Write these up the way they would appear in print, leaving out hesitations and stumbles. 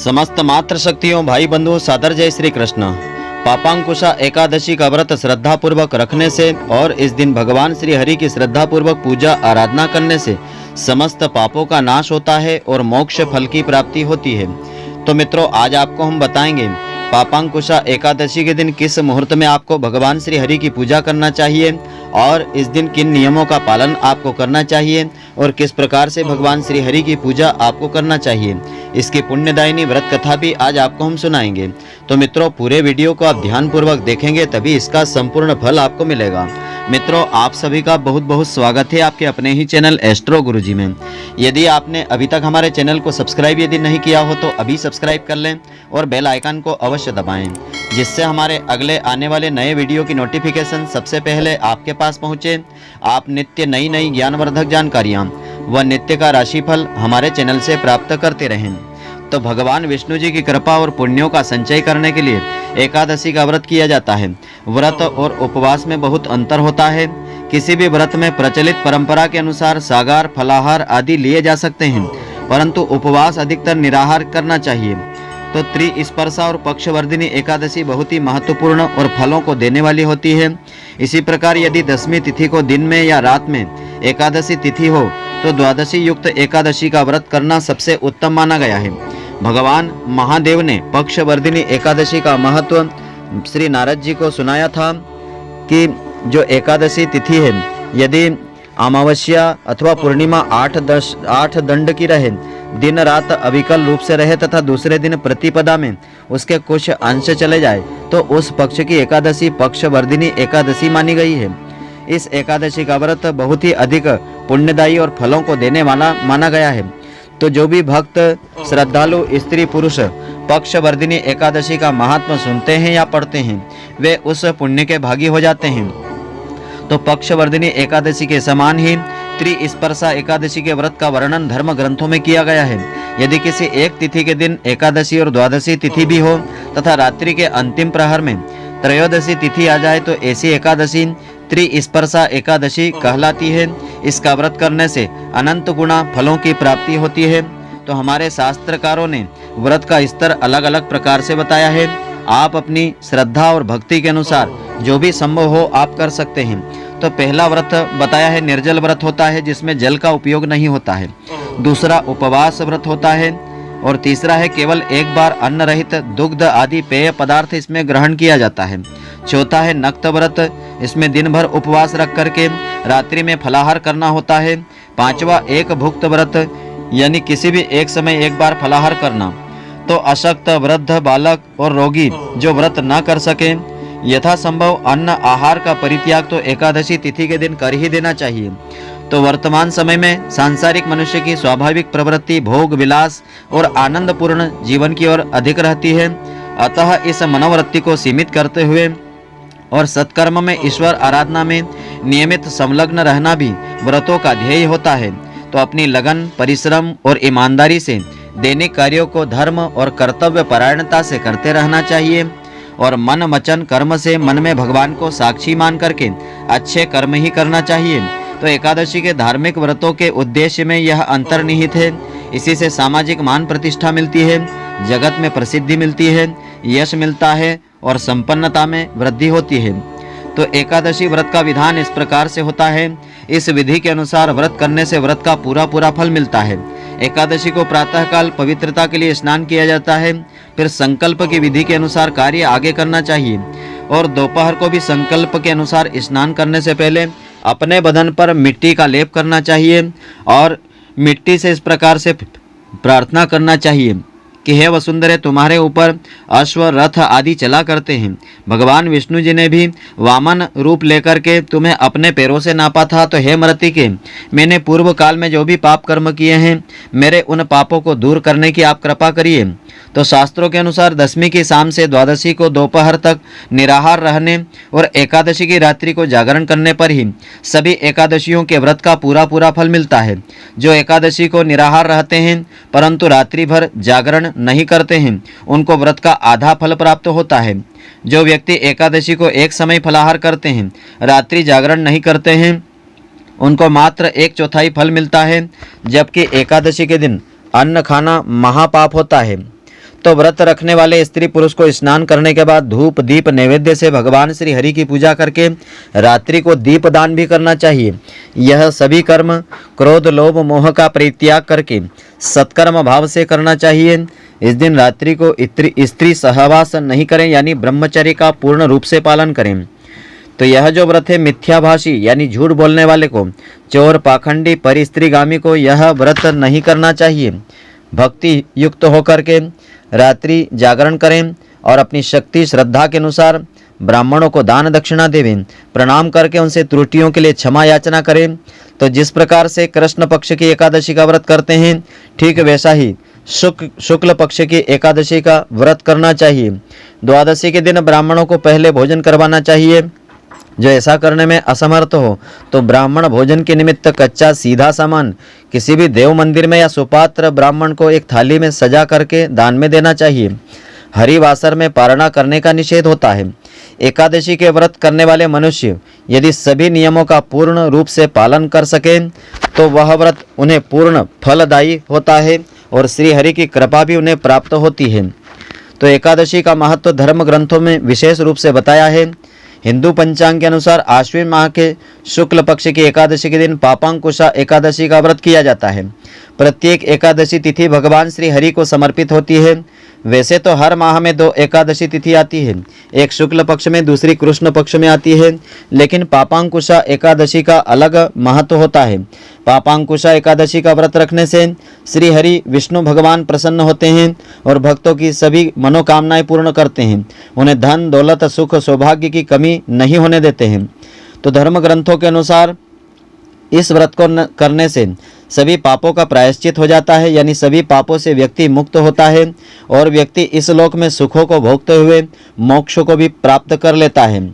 समस्त मातृशक्तियों भाई बंधु सादर जय श्री कृष्ण। पापांकुशा एकादशी का व्रत श्रद्धा पूर्वक रखने से और इस दिन भगवान श्री हरि की श्रद्धा पूर्वक पूजा आराधना करने से समस्त पापों का नाश होता है और मोक्ष फल की प्राप्ति होती है। तो मित्रों, आज आपको हम बताएंगे पापांकुशा एकादशी के दिन किस मुहूर्त में आपको भगवान श्री हरि की पूजा करना चाहिए और इस दिन किन नियमों का पालन आपको करना चाहिए और किस प्रकार से भगवान श्री हरि की पूजा आपको करना चाहिए। इसकी पुण्यदायिनी व्रत कथा भी आज आपको हम सुनाएंगे। तो मित्रों, पूरे वीडियो को आप ध्यानपूर्वक देखेंगे तभी इसका संपूर्ण फल आपको मिलेगा। मित्रों, आप सभी का बहुत बहुत स्वागत है आपके अपने ही चैनल एस्ट्रो गुरुजी में। यदि आपने अभी तक हमारे चैनल को सब्सक्राइब यदि नहीं किया हो तो अभी सब्सक्राइब कर लें और बेल आइकन को अवश्य दबाएं, जिससे हमारे अगले आने वाले नए वीडियो की नोटिफिकेशन सबसे पहले आपके पास पहुंचे। आप नित्य नई नई ज्ञानवर्धक जानकारियां व नित्य का राशिफल हमारे चैनल से प्राप्त करते रहें। तो भगवान विष्णु जी की कृपा और पुण्यों का संचय करने के लिए एकादशी का व्रत किया जाता है। व्रत और उपवास में बहुत अंतर होता है। किसी भी व्रत में प्रचलित परंपरा के अनुसार सागार, फलाहार आदि लिए जा सकते हैं, परंतु उपवास अधिकतर निराहार करना चाहिए। तो त्रिस्पर्शा और पक्षवर्धिनी एकादशी बहुत ही महत्वपूर्ण और फलों को देने वाली होती है। इसी प्रकार यदि दसवीं तिथि को दिन में या रात में एकादशी तिथि हो तो द्वादशी युक्त एकादशी का व्रत करना सबसे उत्तम माना गया है। भगवान महादेव ने पक्षवर्धिनी एकादशी का महत्व श्री नारद जी को सुनाया था कि जो एकादशी तिथि है, यदि अमावस्या अथवा पूर्णिमा 8 दंड की रहे, दिन रात अविकल रूप से रहे तथा दूसरे दिन प्रतिपदा में उसके कुछ अंश चले जाए तो उस पक्ष की एकादशी पक्षवर्धिनी एकादशी मानी गई है। इस एकादशी का व्रत बहुत ही अधिक पुण्यदायी और फलों को देने वाला माना गया है। तो जो भी भक्त श्रद्धालु स्त्री पुरुष पक्षवर्धिनी एकादशी का महात्मा सुनते हैं या पढ़ते हैं, वे उस पुण्य के भागी हो जाते हैं। तो पक्षवर्धिनी एकादशी के समान ही त्रिस्पर्शा एकादशी के व्रत का वर्णन धर्म ग्रंथों में किया गया है। यदि किसी एक तिथि के दिन एकादशी और द्वादशी तिथि भी हो तथा रात्रि के अंतिम प्रहर में त्रयोदशी तिथि आ जाए तो ऐसी एकादशी त्रिस्पर्शा एकादशी कहलाती है। इसका व्रत करने से अनंत गुणा फलों की प्राप्ति होती है। तो हमारे शास्त्रकारों ने व्रत का स्तर अलग अलग प्रकार से बताया है। आप अपनी श्रद्धा और भक्ति के अनुसार जो भी संभव हो आप कर सकते हैं। तो पहला व्रत बताया है निर्जल व्रत होता है, जिसमें जल का उपयोग नहीं होता है। दूसरा उपवास व्रत होता है और तीसरा है केवल एक बार अन्न रहित दुग्ध आदि पेय पदार्थ इसमें ग्रहण किया जाता है। चौथा है नक्त व्रत, इसमें दिन भर उपवास रख करके रात्रि में फलाहार करना होता है। पांचवा एक भुक्त व्रत, यानी किसी भी एक समय एक बार फलाहार करना। तो अशक्त, वृद्ध, बालक और रोगी जो व्रत न कर सके यथासंभव अन्न आहार का परित्याग तो एकादशी तिथि के दिन कर ही देना चाहिए। तो वर्तमान समय में सांसारिक मनुष्य की स्वाभाविक प्रवृत्ति भोग विलास और आनंदपूर्ण जीवन की ओर अधिक रहती है। अतः इस मनोवृत्ति को सीमित करते हुए और सत्कर्म में ईश्वर आराधना में नियमित संलग्न रहना भी व्रतों का ध्येय होता है। तो अपनी लगन, परिश्रम और ईमानदारी से दैनिक कार्यों को धर्म और कर्तव्य परायणता से करते रहना चाहिए और मन वचन कर्म से मन में भगवान को साक्षी मान करके अच्छे कर्म ही करना चाहिए। तो एकादशी के धार्मिक व्रतों के उद्देश्य में यह अंतर्निहित है। इसी से सामाजिक मान प्रतिष्ठा मिलती है, जगत में प्रसिद्धि मिलती है, यश मिलता है और संपन्नता में वृद्धि होती है। तो एकादशी व्रत का विधान इस प्रकार से होता है। इस विधि के अनुसार व्रत करने से व्रत का पूरा फल मिलता है। एकादशी को प्रातःकाल पवित्रता के लिए स्नान किया जाता है, फिर संकल्प की विधि के अनुसार कार्य आगे करना चाहिए और दोपहर को भी संकल्प के अनुसार स्नान करने से पहले अपने बदन पर मिट्टी का लेप करना चाहिए और मिट्टी से इस प्रकार से प्रार्थना करना चाहिए कि हे वसुंधरे, तुम्हारे ऊपर अश्व रथ आदि चला करते हैं। भगवान विष्णु जी ने भी वामन रूप लेकर के तुम्हें अपने पैरों से नापा था। तो हे मृति के, मैंने पूर्व काल में जो भी पाप कर्म किए हैं, मेरे उन पापों को दूर करने की आप कृपा करिए। तो शास्त्रों के अनुसार दसवीं की शाम से द्वादशी को दोपहर तक निराहार रहने और एकादशी की रात्रि को जागरण करने पर ही सभी एकादशियों के व्रत का पूरा फल मिलता है। जो एकादशी को निराहार रहते हैं परंतु रात्रि भर जागरण नहीं करते हैं, उनको व्रत का आधा फल प्राप्त होता है। जो व्यक्ति एकादशी को एक समय फलाहार करते हैं, रात्रि जागरण नहीं करते हैं, उनको मात्र 1/4 फल मिलता है, जबकि एकादशी के दिन अन्न खाना महापाप होता है। तो व्रत रखने वाले स्त्री पुरुष को स्नान करने के बाद धूप दीप नैवेद्य से भगवान श्री हरि की पूजा करके रात्रि को दीप दान भी करना चाहिए। यह सभी कर्म क्रोध लोभ मोह का परित्याग करके सत्कर्म भाव से करना चाहिए। इस दिन रात्रि को स्त्री सहवास नहीं करें, यानी ब्रह्मचर्य का पूर्ण रूप से पालन करें। तो यह जो व्रत है मिथ्याभाषी यानी झूठ बोलने वाले को, चोर पाखंडी परिस्त्रीगामी को यह व्रत नहीं करना चाहिए। भक्ति युक्त होकर के रात्रि जागरण करें और अपनी शक्ति श्रद्धा के अनुसार ब्राह्मणों को दान दक्षिणा देवें, प्रणाम करके उनसे त्रुटियों के लिए क्षमा याचना करें। तो जिस प्रकार से कृष्ण पक्ष की एकादशी का व्रत करते हैं, ठीक वैसा ही शुक्ल पक्ष की एकादशी का व्रत करना चाहिए। द्वादशी के दिन ब्राह्मणों को पहले भोजन करवाना चाहिए। जो ऐसा करने में असमर्थ हो तो ब्राह्मण भोजन के निमित्त कच्चा सीधा सामान किसी भी देव मंदिर में या सुपात्र ब्राह्मण को एक थाली में सजा करके दान में देना चाहिए। हरिवासर में पारणा करने का निषेध होता है। एकादशी के व्रत करने वाले मनुष्य यदि सभी नियमों का पूर्ण रूप से पालन कर सकें तो वह व्रत उन्हें पूर्ण फलदायी होता है और श्री हरि की कृपा भी उन्हें प्राप्त होती है। तो एकादशी का महत्व धर्म ग्रंथों में विशेष रूप से बताया है। हिंदू पंचांग के अनुसार आश्विन माह के शुक्ल पक्ष की एकादशी के दिन पापांकुशा एकादशी का व्रत किया जाता है। प्रत्येक एकादशी तिथि भगवान श्री हरि को समर्पित होती है। वैसे तो हर माह में 2 एकादशी तिथि आती है, एक शुक्ल पक्ष में दूसरी कृष्ण पक्ष में आती है, लेकिन पापांकुशा एकादशी का अलग महत्व होता है। पापांकुशा एकादशी का व्रत रखने से श्री हरि विष्णु भगवान प्रसन्न होते हैं और भक्तों की सभी मनोकामनाएं पूर्ण करते हैं। उन्हें धन दौलत सुख सौभाग्य की कमी नहीं होने देते हैं। तो धर्म ग्रंथों के अनुसार इस व्रत को करने से सभी पापों का प्रायश्चित हो जाता है, यानी सभी पापों से व्यक्ति मुक्त होता है और व्यक्ति इस लोक में सुखों को भोगते हुए मोक्ष को भी प्राप्त कर लेता है।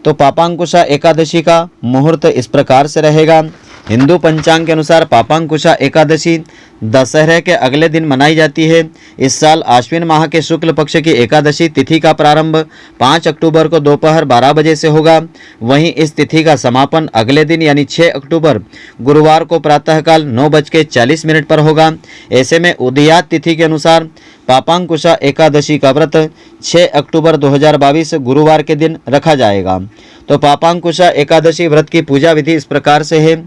तो पापांकुशा एकादशी का मुहूर्त इस प्रकार से रहेगा। हिंदू पंचांग के अनुसार पापांकुशा एकादशी दशहरे के अगले दिन मनाई जाती है। इस साल आश्विन माह के शुक्ल पक्ष की एकादशी तिथि का प्रारंभ 5 अक्टूबर को दोपहर 12 बजे से होगा। वहीं इस तिथि का समापन अगले दिन यानी 6 अक्टूबर गुरुवार को प्रातःकाल 9:40 पर होगा। ऐसे में उदयात तिथि के अनुसार पापांकुशा एकादशी का व्रत 6 अक्टूबर 2022 गुरुवार के दिन रखा जाएगा। तो पापांकुशा एकादशी व्रत की पूजा विधि इस प्रकार से है।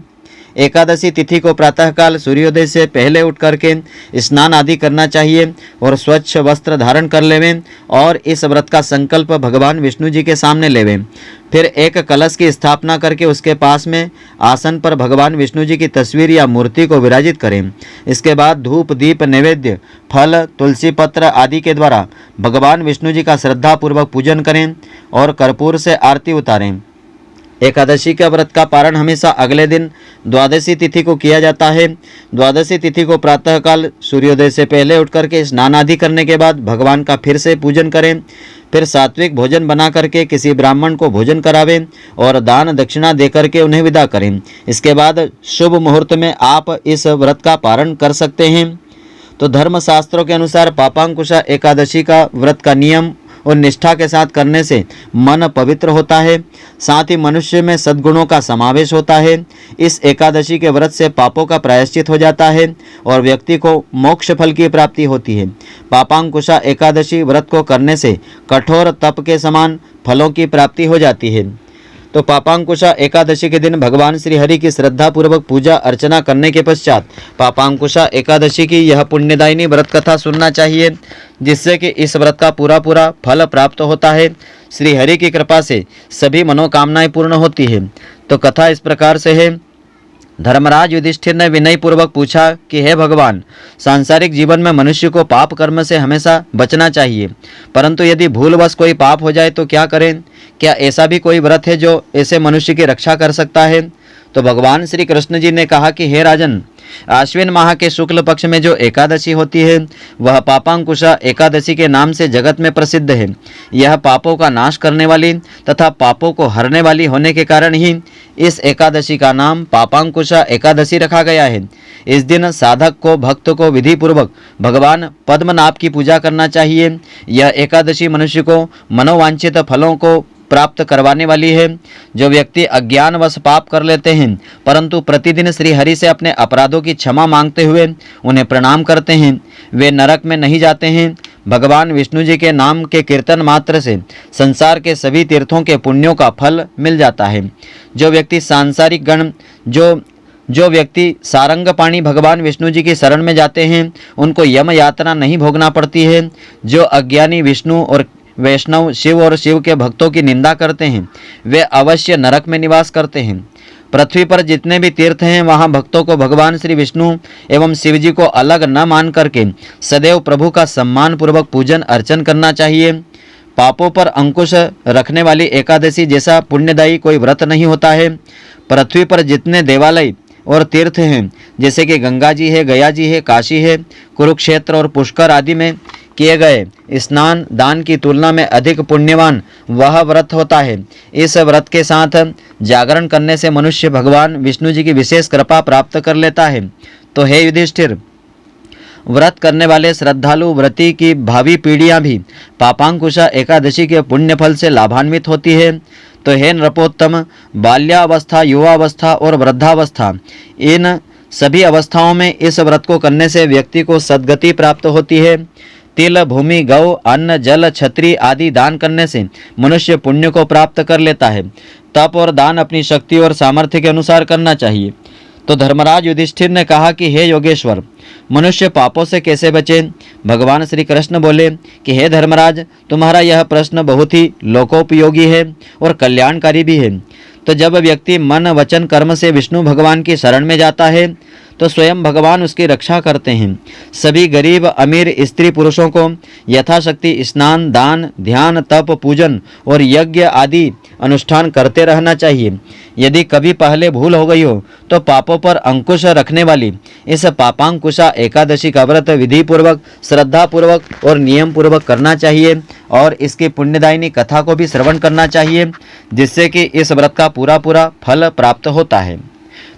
एकादशी तिथि को प्रातःकाल सूर्योदय से पहले उठ करके स्नान आदि करना चाहिए और स्वच्छ वस्त्र धारण कर लेवें और इस व्रत का संकल्प भगवान विष्णु जी के सामने लेवें। फिर एक कलश की स्थापना करके उसके पास में आसन पर भगवान विष्णु जी की तस्वीर या मूर्ति को विराजित करें। इसके बाद धूप दीप नैवेद्य फल तुलसी पत्र आदि के द्वारा भगवान विष्णु जी का श्रद्धापूर्वक पूजन करें और कर्पूर से आरती उतारें। एकादशी का व्रत का पारण हमेशा अगले दिन द्वादशी तिथि को किया जाता है। द्वादशी तिथि को प्रातःकाल सूर्योदय से पहले उठ करके स्नान आदि करने के बाद भगवान का फिर से पूजन करें। फिर सात्विक भोजन बना करके किसी ब्राह्मण को भोजन करावें और दान दक्षिणा दे करके उन्हें विदा करें। इसके बाद शुभ मुहूर्त में आप इस व्रत का पारण कर सकते हैं। तो धर्मशास्त्रों के अनुसार पापांकुशा एकादशी का व्रत का नियम और निष्ठा के साथ करने से मन पवित्र होता है, साथ ही मनुष्य में सद्गुणों का समावेश होता है। इस एकादशी के व्रत से पापों का प्रायश्चित हो जाता है और व्यक्ति को मोक्ष फल की प्राप्ति होती है। पापांकुशा एकादशी व्रत को करने से कठोर तप के समान फलों की प्राप्ति हो जाती है। तो पापांकुशा एकादशी के दिन भगवान श्री हरि की श्रद्धापूर्वक पूजा अर्चना करने के पश्चात पापांकुशा एकादशी की यह पुण्यदायिनी व्रत कथा सुनना चाहिए, जिससे कि इस व्रत का पूरा फल प्राप्त होता है। श्री हरि की कृपा से सभी मनोकामनाएं पूर्ण होती है। तो कथा इस प्रकार से है। धर्मराज युधिष्ठिर ने विनय पूर्वक पूछा कि हे भगवान, सांसारिक जीवन में मनुष्य को पाप कर्म से हमेशा बचना चाहिए, परंतु यदि भूलवश कोई पाप हो जाए तो क्या करें? क्या ऐसा भी कोई व्रत है जो ऐसे मनुष्य की रक्षा कर सकता है? तो भगवान श्री कृष्ण जी ने कहा कि हे राजन, आश्विन माह के शुक्ल पक्ष में जो एकादशी होती है वह पापांकुशा एकादशी के नाम से जगत में प्रसिद्ध है। यह पापों का नाश करने वाली तथा पापों को हरने वाली होने के कारण ही इस एकादशी का नाम पापांकुशा एकादशी रखा गया है। इस दिन साधक को भक्त को विधि पूर्वक भगवान पद्मनाभ की पूजा करना चाहिए। यह एकादशी मनुष्य को मनोवांछित फलों को प्राप्त करवाने वाली है। जो व्यक्ति अज्ञानवश पाप कर लेते हैं परंतु प्रतिदिन श्री हरि से अपने अपराधों की क्षमा मांगते हुए उन्हें प्रणाम करते हैं, वे नरक में नहीं जाते हैं भगवान विष्णु जी के नाम के कीर्तन मात्र से संसार के सभी तीर्थों के पुण्यों का फल मिल जाता है। जो व्यक्ति सारंग पाणी भगवान विष्णु जी की शरण में जाते हैं, उनको यम यातना नहीं भोगना पड़ती है। जो अज्ञानी विष्णु और वैष्णव शिव और शिव के भक्तों की निंदा करते हैं, वे अवश्य नरक में निवास करते हैं। पृथ्वी पर जितने भी तीर्थ हैं, वहाँ भक्तों को भगवान श्री विष्णु एवं शिव जी को अलग न मान करके सदैव प्रभु का सम्मान पूर्वक पूजन अर्चन करना चाहिए। पापों पर अंकुश रखने वाली एकादशी जैसा पुण्यदायी कोई व्रत नहीं होता है। पृथ्वी पर जितने देवालय और तीर्थ हैं, जैसे कि गंगा जी है, गया जी है, काशी है, कुरुक्षेत्र और पुष्कर आदि में किए गए स्नान दान की तुलना में अधिक पुण्यवान वह व्रत होता है। इस व्रत के साथ जागरण करने से मनुष्य भगवान विष्णु जी की विशेष कृपा प्राप्त कर लेता है। तो हे युधिष्ठिर, व्रत करने वाले श्रद्धालु व्रती की भावी पीढ़ियां भी पापांकुशा एकादशी के पुण्य फल से लाभान्वित होती है। तो हे नृपोत्तम, बाल्यावस्था, युवावस्था और वृद्धावस्था, इन सभी अवस्थाओं में इस व्रत को करने से व्यक्ति को सद्गति प्राप्त होती है। तिल, भूमि, गौ, अन्न, जल, छत्री आदि दान करने से मनुष्य पुण्य को प्राप्त कर लेता है। तप और दान अपनी शक्ति और सामर्थ्य के अनुसार करना चाहिए। तो धर्मराज युधिष्ठिर ने कहा कि हे योगेश्वर, मनुष्य पापों से कैसे बचे? भगवान श्री कृष्ण बोले कि हे धर्मराज, तुम्हारा यह प्रश्न बहुत ही लोकोपयोगी है और कल्याणकारी भी है। तो जब व्यक्ति मन वचन कर्म से विष्णु भगवान की शरण में जाता है, तो स्वयं भगवान उसकी रक्षा करते हैं। सभी गरीब अमीर स्त्री पुरुषों को यथाशक्ति स्नान दान ध्यान तप पूजन और यज्ञ आदि अनुष्ठान करते रहना चाहिए। यदि कभी पहले भूल हो गई हो तो पापों पर अंकुश रखने वाली इस पापांकुशा एकादशी का व्रत विधि पूर्वक, श्रद्धा पूर्वक और नियम पूर्वक करना चाहिए और इसकी पुण्यदायिनी कथा को भी श्रवण करना चाहिए, जिससे कि इस व्रत का पूरा फल प्राप्त होता है।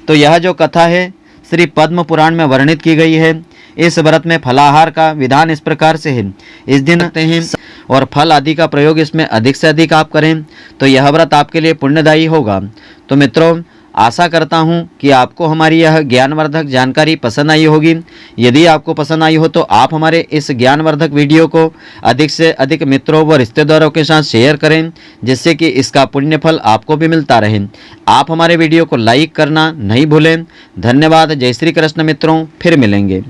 तो यह जो कथा है श्री पद्म पुराण में वर्णित की गई है। इस व्रत में फलाहार का विधान इस प्रकार से है। इस दिन हैं और फल आदि का प्रयोग इसमें अधिक से अधिक आप करें, तो यह व्रत आपके लिए पुण्यदायी होगा। तो मित्रों, आशा करता हूँ कि आपको हमारी यह ज्ञानवर्धक जानकारी पसंद आई होगी। यदि आपको पसंद आई हो तो आप हमारे इस ज्ञानवर्धक वीडियो को अधिक से अधिक मित्रों व रिश्तेदारों के साथ शेयर करें, जिससे कि इसका पुण्य फल आपको भी मिलता रहे। आप हमारे वीडियो को लाइक करना नहीं भूलें। धन्यवाद। जय श्री कृष्ण मित्रों, फिर मिलेंगे।